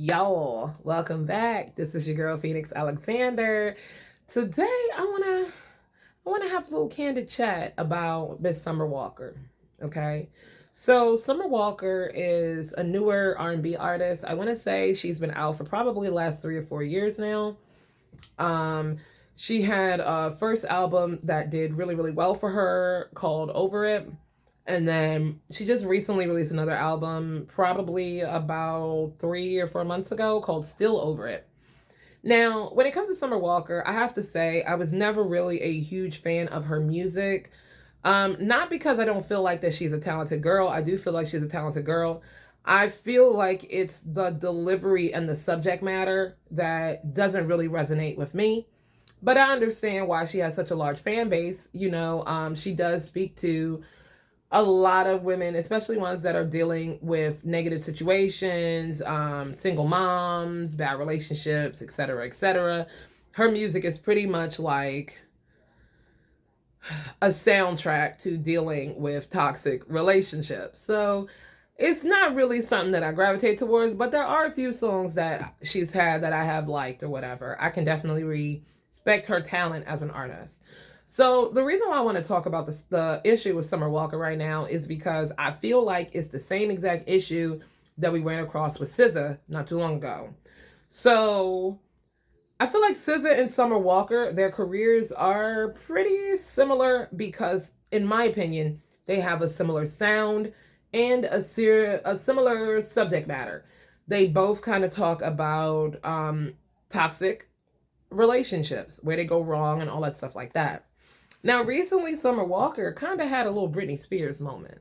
Y'all, welcome back. This is your girl Phoenix Alexander. Today I wanna have a little candid chat about Miss Summer Walker. Okay. So Summer Walker is a newer R&B artist. I want to say she's been out for probably the last 3 or 4 years now. Um, she had a first album that did really, really well for her called Over It. And then she just recently released another album, probably about 3 or 4 months ago, called Still Over It. Now, when it comes to Summer Walker, I have to say I was never really a huge fan of her music. Not because I don't feel like that she's a talented girl. I do feel like she's a talented girl. I feel like it's the delivery and the subject matter that doesn't really resonate with me. But I understand why she has such a large fan base. She does speak to a lot of women, especially ones that are dealing with negative situations, single moms, bad relationships, etc., etc. Her music is pretty much like a soundtrack to dealing with toxic relationships. So it's not really something that I gravitate towards, but there are a few songs that she's had that I have liked or whatever. I can definitely respect her talent as an artist. So the reason why I want to talk about the issue with Summer Walker right now is because I feel like it's the same exact issue that we ran across with SZA not too long ago. So I feel like SZA and Summer Walker, their careers are pretty similar because, in my opinion, they have a similar sound and a similar subject matter. They both kind of talk about toxic relationships, where they go wrong and all that stuff like that. Now, recently, Summer Walker kind of had a little Britney Spears moment.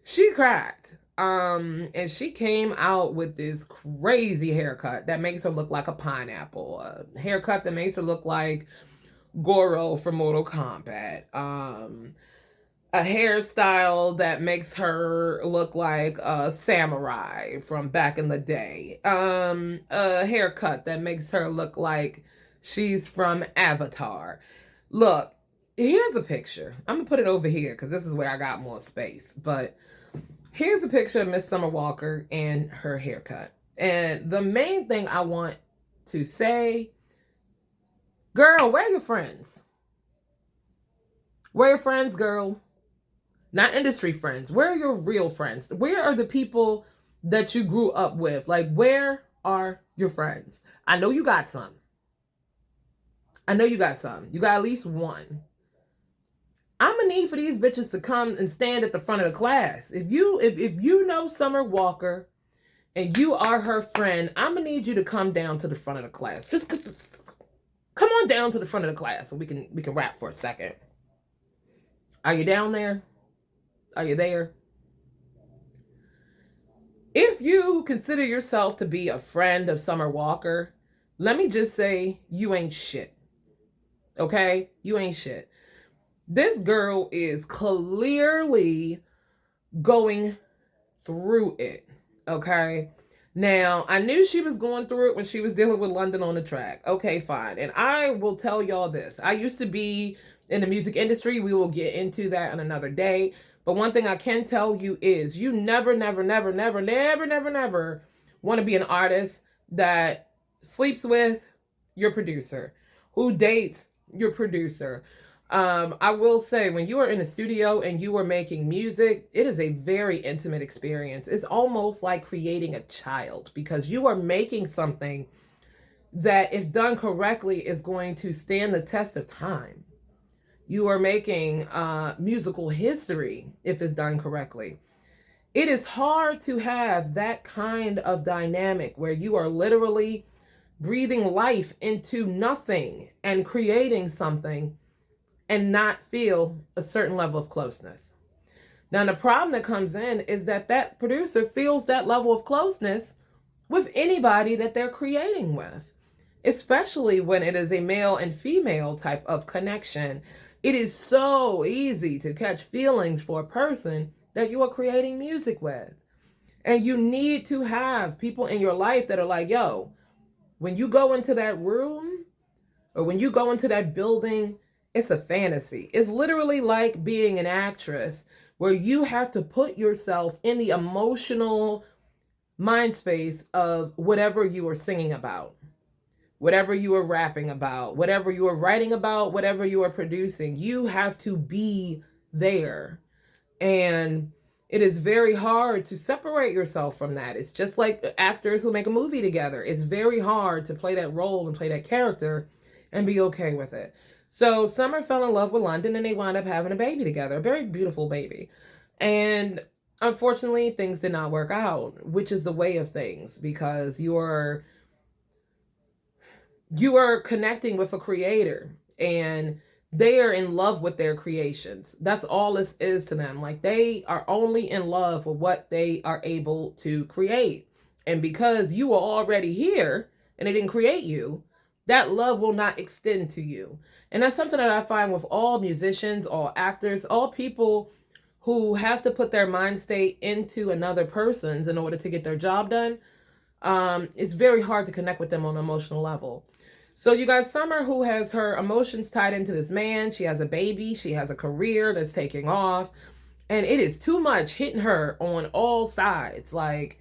She cracked. And she came out with this crazy haircut that makes her look like a pineapple. A haircut that makes her look like Goro from Mortal Kombat. A hairstyle that makes her look like a samurai from back in the day. A haircut that makes her look like she's from Avatar. Look, here's a picture. I'm gonna put it over here because this is where I got more space. But here's a picture of Miss Summer Walker and her haircut. And the main thing I want to say, girl, where are your friends? Where are your friends, girl? Not industry friends. Where are your real friends? Where are the people that you grew up with? Like, where are your friends? I know you got some. I know you got some. You got at least one. I'm gonna need for these bitches to come and stand at the front of the class. If you know Summer Walker and you are her friend, I'm gonna need you to come down to the front of the class. Just come on down to the front of the class so we can rap for a second. Are you down there? Are you there? If you consider yourself to be a friend of Summer Walker, let me just say you ain't shit. Okay? You ain't shit. This girl is clearly going through it. Okay? Now, I knew she was going through it when she was dealing with London on the Track. Okay, fine. And I will tell y'all this. I used to be in the music industry. We will get into that on another day. But one thing I can tell you is you never want to be an artist that sleeps with your producer, who dates your producer. I will say, when you are in a studio and you are making music, it is a very intimate experience. It's almost like creating a child because you are making something that, if done correctly, is going to stand the test of time. You are making musical history if it's done correctly. It is hard to have that kind of dynamic where you are literally breathing life into nothing and creating something and not feel a certain level of closeness. Now, the problem that comes in is that producer feels that level of closeness with anybody that they're creating with, especially when it is a male and female type of connection. It is so easy to catch feelings for a person that you are creating music with. And you need to have people in your life that are like, yo, when you go into that room or when you go into that building, it's a fantasy. It's literally like being an actress where you have to put yourself in the emotional mind space of whatever you are singing about, whatever you are rapping about, whatever you are writing about, whatever you are producing. You have to be there. And it is very hard to separate yourself from that. It's just like actors who make a movie together. It's very hard to play that role and play that character and be okay with it. So Summer fell in love with London and they wound up having a baby together, a very beautiful baby. And unfortunately, things did not work out, which is the way of things, because you are connecting with a creator and they are in love with their creations. That's all this is to them. Like, they are only in love with what they are able to create. And because you are already here and they didn't create you, that love will not extend to you. And that's something that I find with all musicians, all actors, all people who have to put their mind state into another person's in order to get their job done. It's very hard to connect with them on an emotional level. So you got Summer, who has her emotions tied into this man. She has a baby. She has a career that's taking off. And it is too much hitting her on all sides. Like,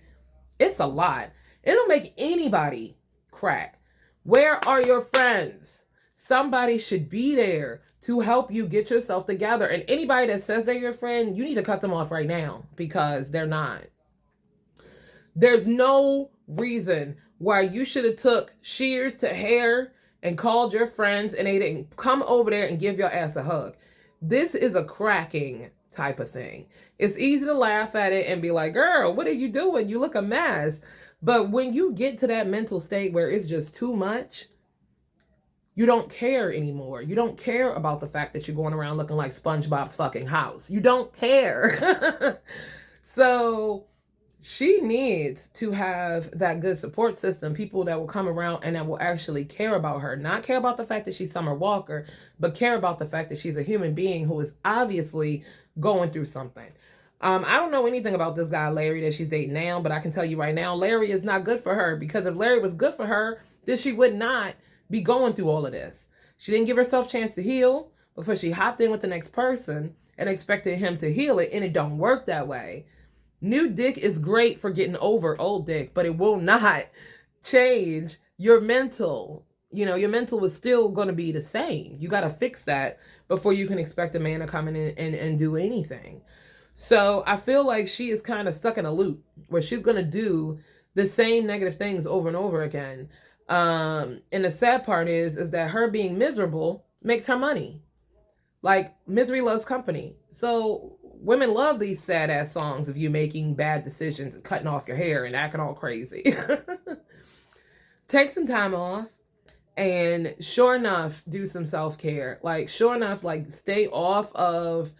it's a lot. It'll make anybody crack. Where are your friends? Somebody should be there to help you get yourself together. And anybody that says they're your friend, you need to cut them off right now, because they're not. There's no reason why you should have took shears to hair and called your friends and they didn't come over there and give your ass a hug. This is a cracking type of thing. It's easy to laugh at it and be like, girl, what are you doing? You look a mess. But when you get to that mental state where it's just too much, you don't care anymore. You don't care about the fact that you're going around looking like SpongeBob's fucking house. You don't care. So she needs to have that good support system, people that will come around and that will actually care about her. Not care about the fact that she's Summer Walker, but care about the fact that she's a human being who is obviously going through something. I don't know anything about this guy, Larry, that she's dating now, but I can tell you right now, Larry is not good for her, because if Larry was good for her, then she would not be going through all of this. She didn't give herself a chance to heal before she hopped in with the next person and expected him to heal it, and it don't work that way. New dick is great for getting over old dick, but it will not change your mental. You know, your mental is still going to be the same. You got to fix that before you can expect a man to come in and do anything. So I feel like she is kind of stuck in a loop where she's going to do the same negative things over and over again. And the sad part is that her being miserable makes her money. Like, misery loves company. So women love these sad ass songs of you making bad decisions and cutting off your hair and acting all crazy. Take some time off and sure enough, do some self-care. Like, sure enough, like, stay off of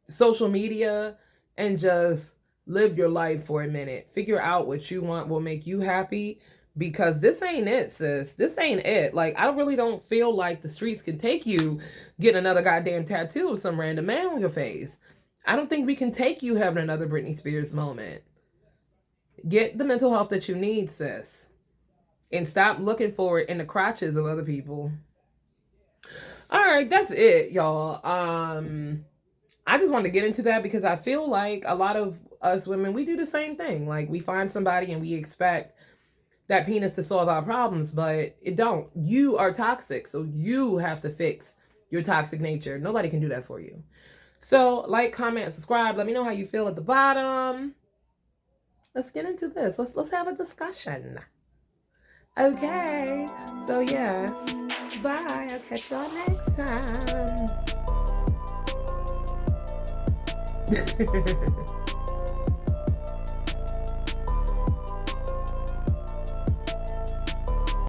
social media and just live your life for a minute. Figure out what you want will make you happy, because this ain't it, sis. This ain't it. Like, I really don't feel like the streets can take you getting another goddamn tattoo of some random man on your face. I don't think we can take you having another Britney Spears moment. Get the mental health that you need, sis. And stop looking for it in the crotches of other people. All right, that's it, y'all. I just wanted to get into that because I feel like a lot of us women, we do the same thing. Like, we find somebody and we expect that penis to solve our problems, but it don't. You are toxic, so you have to fix your toxic nature. Nobody can do that for you. So, like, comment, subscribe. Let me know how you feel at the bottom. Let's get into this. Let's have a discussion. Okay. So, yeah. Bye. I'll catch y'all next time.